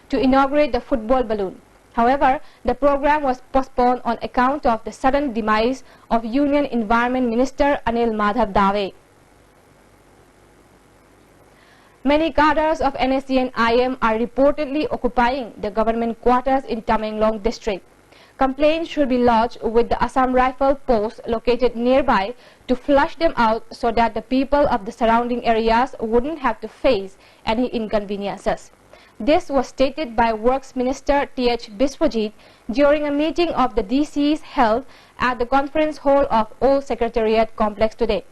to inaugurate the football balloon. However, the program was postponed on account of the sudden demise of Union Environment Minister Anil Madhav Dave. Many cadres of NSC and IM are reportedly occupying the government quarters in Tamenglong district. Complaints should be lodged with the Assam Rifle post located nearby to flush them out so that the people of the surrounding areas wouldn't have to face any inconveniences. This was stated by Works Minister T.H. Biswajit during a meeting of the DCs held at the conference hall of Old Secretariat Complex today.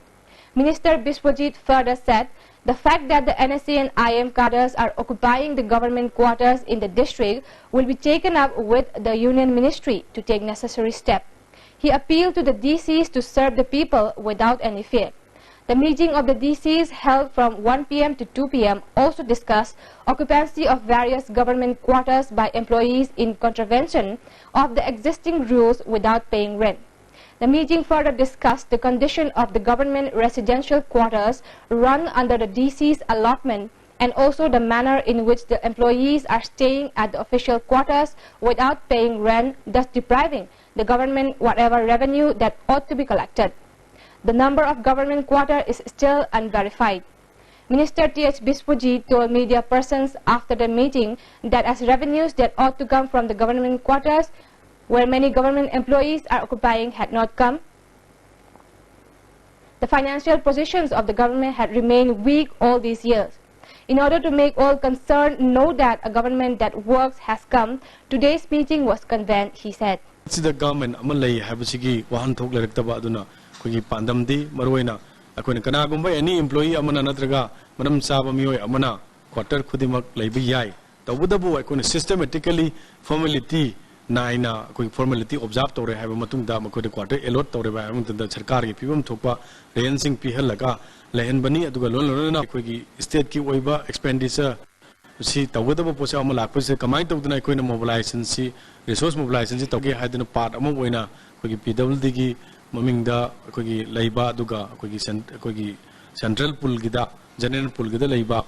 Minister Biswajit further said the fact that the NSC and IM cadres are occupying the government quarters in the district will be taken up with the Union Ministry to take necessary steps. He appealed to the DCs to serve the people without any fear. The meeting of the DCs held from 1 p.m. to 2 p.m. also discussed occupancy of various government quarters by employees in contravention of the existing rules without paying rent. The meeting further discussed the condition of the government residential quarters run under the DC's allotment and also the manner in which the employees are staying at the official quarters without paying rent, thus depriving the government whatever revenue that ought to be collected. The number of government quarters is still unverified. Minister T.H. Biswajit told media persons after the meeting that as revenues that ought to come from the government quarters where many government employees are occupying had not come, the financial positions of the government had remained weak all these years. In order to make all concerned know that a government that works has come, today's meeting was convened, he said. The government any employee amana natraga madam saba miyoy amana quarter khudimak leibi yai tawudabu akone systematically formality naina koi formality observe tore have matung da makode quarter allot tore ba amung da sarkar gi pibam thokpa rensing pihalaga lehen bani aduga lon na koi gi state ki oiba expenditure si tawudabu posa amala pose kamai tawduna koi na mobilization si resource mobilization si tawge hadina part among oina koi gi pwd gi mamingda koi laiba duga koi central pool gida general pool gida laiba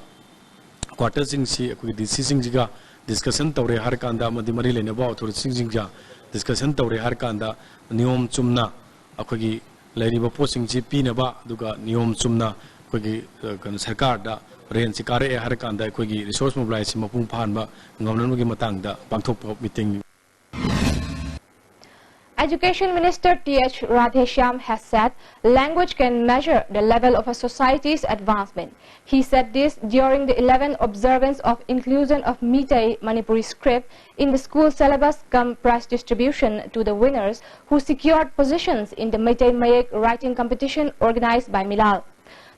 quarter sing si koi dc sing jiga discussion tawre har kanda madi mari lene ba authority sing jingja discussion tawre har kanda niyom chumna koi lairiba posting ji pina ba duga niyom chumna koi kan sarkar da ren si kare har kanda koi resource mobilization mapung phan ba ngamnan gi matang da pangthok meeting. Education Minister T.H. Radheshyam has said language can measure the level of a society's advancement. He said this during the 11th observance of inclusion of Meitei Manipuri script in the school syllabus cum prize distribution to the winners who secured positions in the Meitei Mayek writing competition organized by Milal.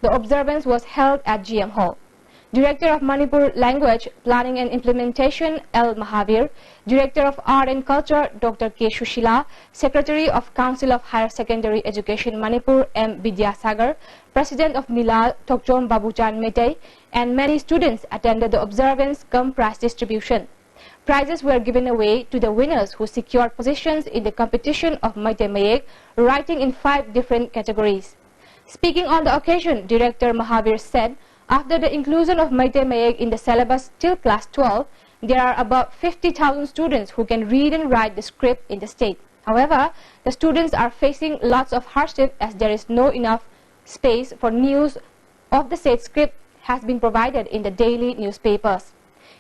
The observance was held at GM Hall. Director of Manipur Language Planning and Implementation L. Mahavir, Director of Art and Culture Dr. K. Shushila, Secretary of Council of Higher Secondary Education Manipur M. Vidyasagar, President of Milal Tokchom Babuchan Meitei, and many students attended the observance cum prize distribution. Prizes were given away to the winners who secured positions in the competition of Meitei Mayek, writing in 5 different categories. Speaking on the occasion, Director Mahavir said, after the inclusion of Meitei Mayek in the syllabus till class 12, there are about 50,000 students who can read and write the script in the state. However, the students are facing lots of hardship as there is no enough space for news of the state script has been provided in the daily newspapers.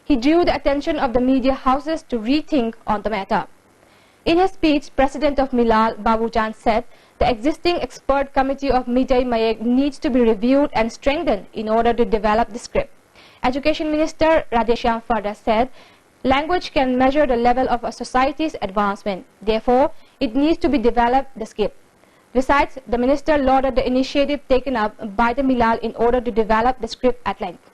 He drew the attention of the media houses to rethink on the matter. In his speech, President of Milal, Babuchan, said the existing expert committee of Meitei Mayek needs to be reviewed and strengthened in order to develop the script. Education Minister Radheshyam further said, language can measure the level of a society's advancement. Therefore, it needs to be developed the script. Besides, the minister lauded the initiative taken up by the Milal in order to develop the script at length.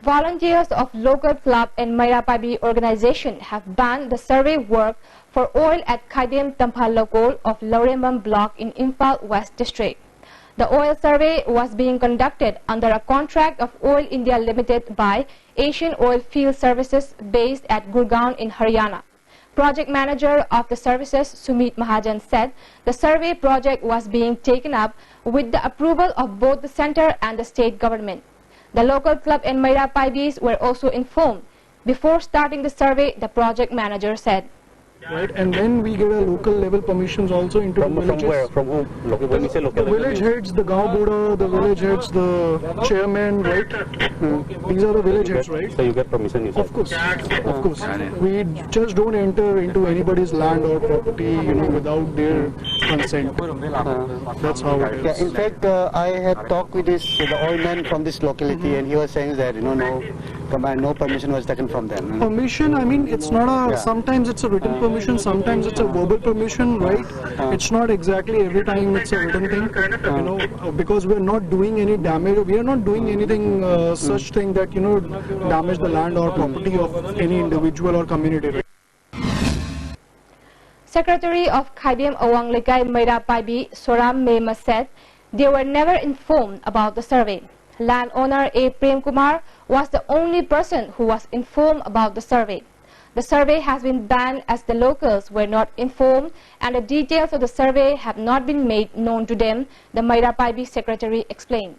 Volunteers of local club and Mairapabi organization have banned the survey work for oil at Khaidem Tampal Lokol of Loremam block in Imphal West district. The oil survey was being conducted under a contract of Oil India Limited by Asian Oil Field Services based at Gurgaon in Haryana. Project manager of the services, Sumit Mahajan, said the survey project was being taken up with the approval of both the center and the state government. The local club and Mairapabis were also informed. Before starting the survey, the project manager said. Right, and then we get a local level permissions also into the villages. From where? From who? Local, when you say local The village heads, the Gaon Boda, the village heads, the chairman, right? These are the village heads, right? So you get permission, you said? Of course, of course. We just don't enter into anybody's land or property, without their consent. That's how it is. Yeah, in fact, I had talked with the oilman from this locality, and he was saying that no permission was taken from them. Permission, I mean, it's not a. Sometimes it's a written permission, sometimes it's a verbal permission, right? It's not exactly every time it's a written thing, because we're not doing any damage. We are not doing anything such thing that damage the land or property of any individual or community. Right? Secretary of Khaidem Awang Lekai Mairapaibi Soram Mema said they were never informed about the survey. Landowner A. Prem Kumar was the only person who was informed about the survey. The survey has been banned as the locals were not informed and the details of the survey have not been made known to them, the Mairapaibi secretary explained.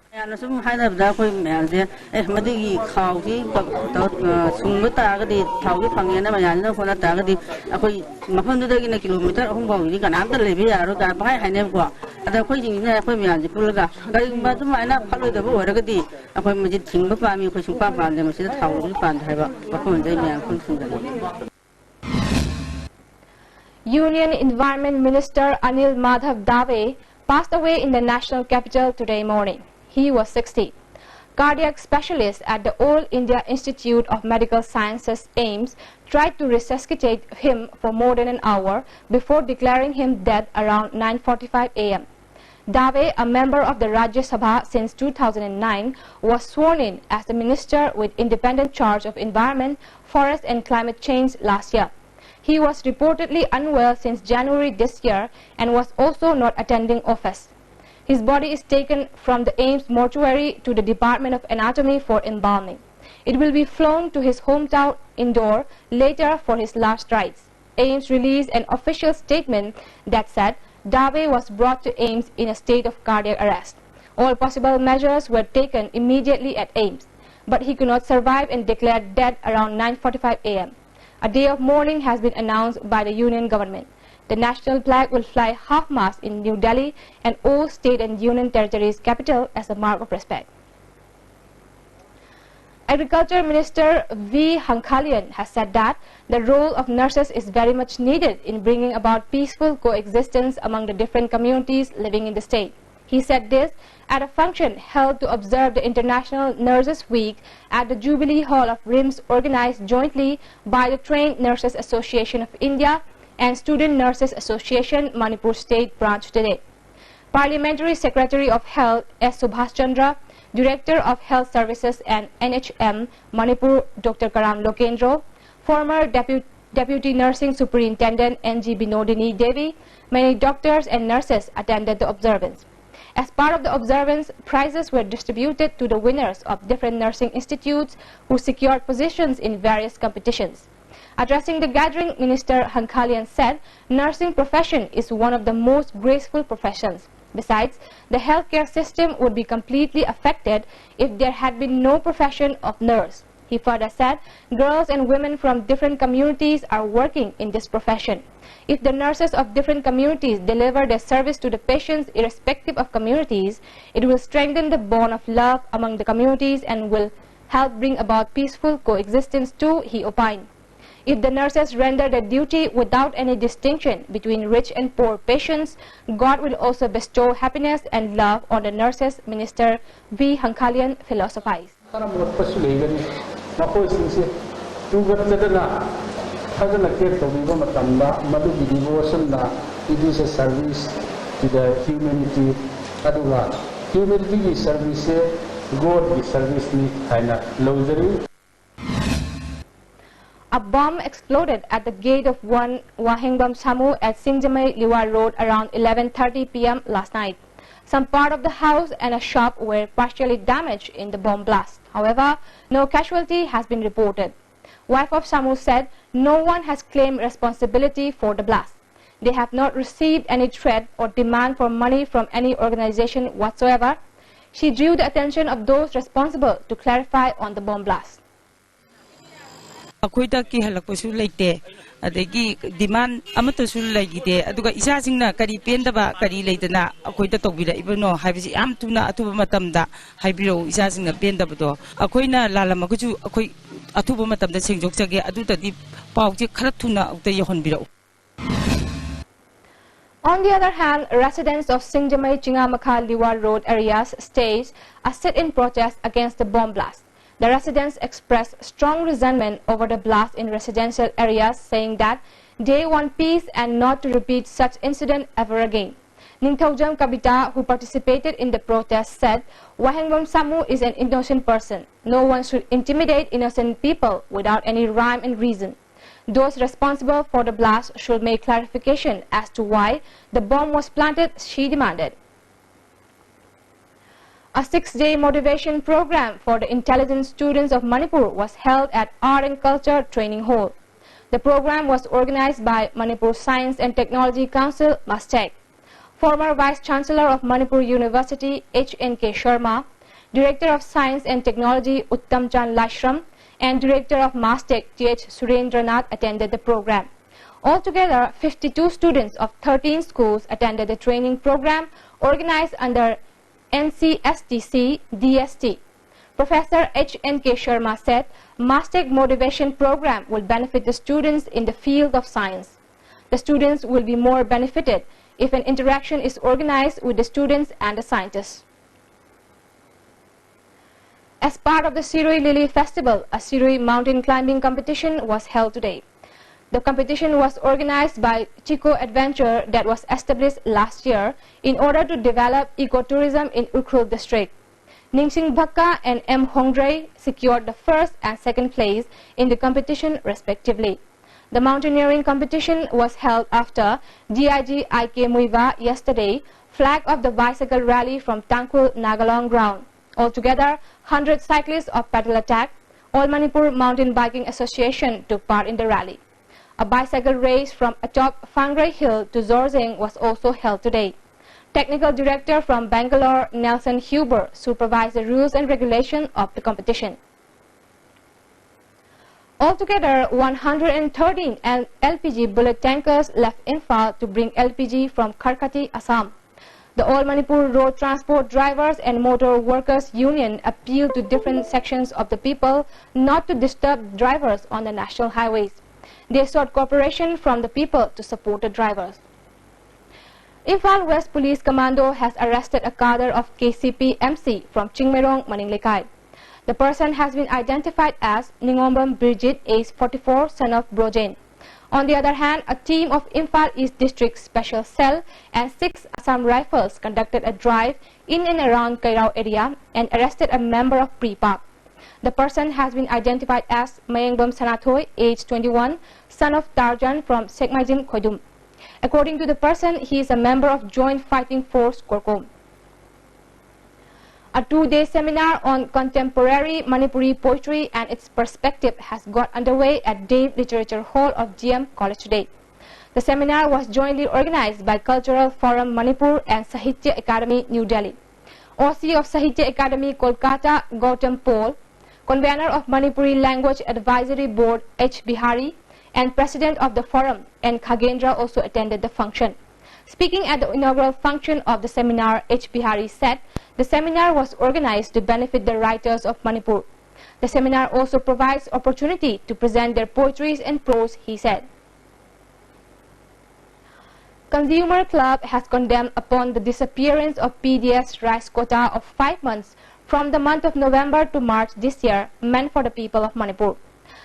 Union Environment Minister Anil Madhav Dave passed away in the national capital today morning. He was 60. Cardiac specialists at the All India Institute of Medical Sciences AIMS tried to resuscitate him for more than an hour before declaring him dead around 9:45 a.m. Dave, a member of the Rajya Sabha since 2009, was sworn in as the minister with independent charge of environment, forest and climate change last year. He was reportedly unwell since January this year and was also not attending office. His body is taken from the AIMS mortuary to the Department of Anatomy for embalming. It will be flown to his hometown Indore later for his last rites. AIMS released an official statement that said Dave was brought to AIMS in a state of cardiac arrest. All possible measures were taken immediately at AIMS, but he could not survive and declared dead around 9:45 a.m. A day of mourning has been announced by the Union government. The national flag will fly half-mast in New Delhi and all state and union territories' capital as a mark of respect. Agriculture Minister V. Hankalian has said that the role of nurses is very much needed in bringing about peaceful coexistence among the different communities living in the state. He said this at a function held to observe the International Nurses Week at the Jubilee Hall of RIMS, organized jointly by the Trained Nurses Association of India and Student Nurses Association Manipur State Branch today. Parliamentary Secretary of Health S. Subhash Chandra, Director of Health Services and NHM Manipur Dr. Karam Lokendro, former Deputy Nursing Superintendent N.G. Binodini Devi, many doctors and nurses attended the observance. As part of the observance, prizes were distributed to the winners of different nursing institutes who secured positions in various competitions. Addressing the gathering, Minister Hankalian said, nursing profession is one of the most graceful professions. Besides, the healthcare system would be completely affected if there had been no profession of nurse. He further said, girls and women from different communities are working in this profession. If the nurses of different communities deliver their service to the patients irrespective of communities, it will strengthen the bond of love among the communities and will help bring about peaceful coexistence too, he opined. If the nurses render their duty without any distinction between rich and poor patients, God will also bestow happiness and love on the nurses, Minister V. Hankalian philosophized. Tugatadana, Hadana Kate of Viva Matamba, Madu devotion, it is a service to the humanity. Adula, humanity is service, God is service, and luxury. A bomb exploded at the gate of 1 Wahingbam Samu at Singjamai Liwa Road around 11:30 p.m. last night. Some part of the house and a shop were partially damaged in the bomb blast. However, no casualty has been reported. Wife of Samu said no one has claimed responsibility for the blast. They have not received any threat or demand for money from any organization whatsoever. She drew the attention of those responsible to clarify on the bomb blast. Akoida ki halakpasu leite adegi demand amatasu legide aduga isasingna kari pendaba kari leitana akoida tobira ibno haibisi am tuna atuba matamda haibiro isasingna pendabado akoina lalamaguju akoi atuba matamda sengjokjage adutadi pauji kharatuna ukta yahonbiro. On the other hand, residents of Singjamai Chingamakha Liwa Road areas staged a sit-in protest against the bomb blast. The residents expressed strong resentment over the blast in residential areas, saying that they want peace and not to repeat such incident ever again. Ningthaujam Kabita, who participated in the protest, said Wahingbam Samu is an innocent person. No one should intimidate innocent people without any rhyme and reason. Those responsible for the blast should make clarification as to why the bomb was planted, she demanded. A 6-day motivation program for the intelligence students of Manipur was held at Art and Culture Training Hall. The program was organized by Manipur Science and Technology Council, MASTEC. Former Vice Chancellor of Manipur University, H.N.K. Sharma, Director of Science and Technology, Uttam Chand Lashram, and Director of MASTEC, T.H. Surendranath, attended the program. Altogether, 52 students of 13 schools attended the training program organized under NCSTC DST. Professor H.N.K. Sharma said, MASTEC motivation program will benefit the students in the field of science. The students will be more benefited if an interaction is organized with the students and the scientists. As part of the Sirui Lily Festival, a Sirui mountain climbing competition was held today. The competition was organized by Chico Adventure that was established last year in order to develop ecotourism in Ukhrul district. Ningsing Bhakka and M. Hongdre secured the first and second place in the competition respectively. The mountaineering competition was held after DIG IK Muiva yesterday flagged off the bicycle rally from Tangkul Nagalong ground. Altogether, 100 cyclists of Paddle Attack, All Manipur Mountain Biking Association took part in the rally. A bicycle race from atop Fangrai Hill to Zorzing was also held today. Technical Director from Bangalore, Nelson Huber, supervised the rules and regulation of the competition. Altogether, 113 LPG Bullet Tankers left Imphal to bring LPG from Karkati, Assam. The All Manipur Road Transport Drivers and Motor Workers Union appealed to different sections of the people not to disturb drivers on the national highways. They sought cooperation from the people to support the drivers. Imphal West Police Commando has arrested a cadre of KCP MC from Chingmerong, Maninglekai. The person has been identified as Ningombam Bridget, age 44, son of Brojen. On the other hand, a team of Imphal East District Special Cell and 6 Assam Rifles conducted a drive in and around Kairao area and arrested a member of Pre-Pak. The person has been identified as Mayengbam Sanathoy, age 21, son of Tarjan from Sekmajin, Khoidum. According to the person, he is a member of Joint Fighting Force Korkom. A 2-day seminar on contemporary Manipuri poetry and its perspective has got underway at Dave Literature Hall of GM College today. The seminar was jointly organized by Cultural Forum Manipur and Sahitya Academy, New Delhi. OC of Sahitya Academy, Kolkata, Gautam Paul, Convener of Manipuri Language Advisory Board, H. Bihari, and President of the Forum, N. Khagendra, also attended the function. Speaking at the inaugural function of the seminar, H. Bihari said, the seminar was organized to benefit the writers of Manipur. The seminar also provides opportunity to present their poetries and prose, he said. Consumer Club has condemned upon the disappearance of PDS rice quota of 5 months from the month of November to March this year, meant for the people of Manipur.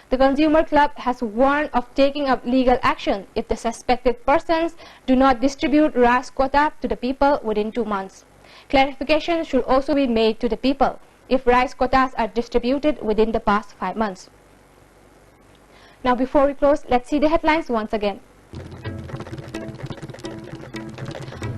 The Consumer Club has warned of taking up legal action if the suspected persons do not distribute rice quota to the people within 2 months. Clarification should also be made to the people if rice quotas are distributed within the past 5 months. Now before we close, let's see the headlines once again.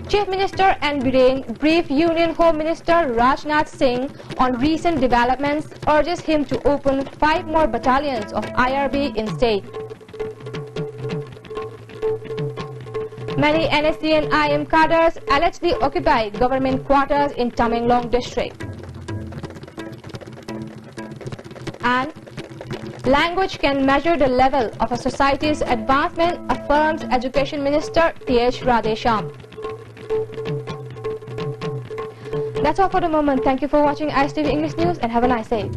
Chief Minister and Biren briefed Union Home Minister Rajnath Singh on recent developments, urges him to open 5 more battalions of IRB in state. Many NSC and IM cadres allegedly occupy government quarters in Tamenglong district. And language can measure the level of a society's advancement, affirms Education Minister T.H. Radhesham. That's all for the moment. Thank you for watching ISTV English News and have a nice day.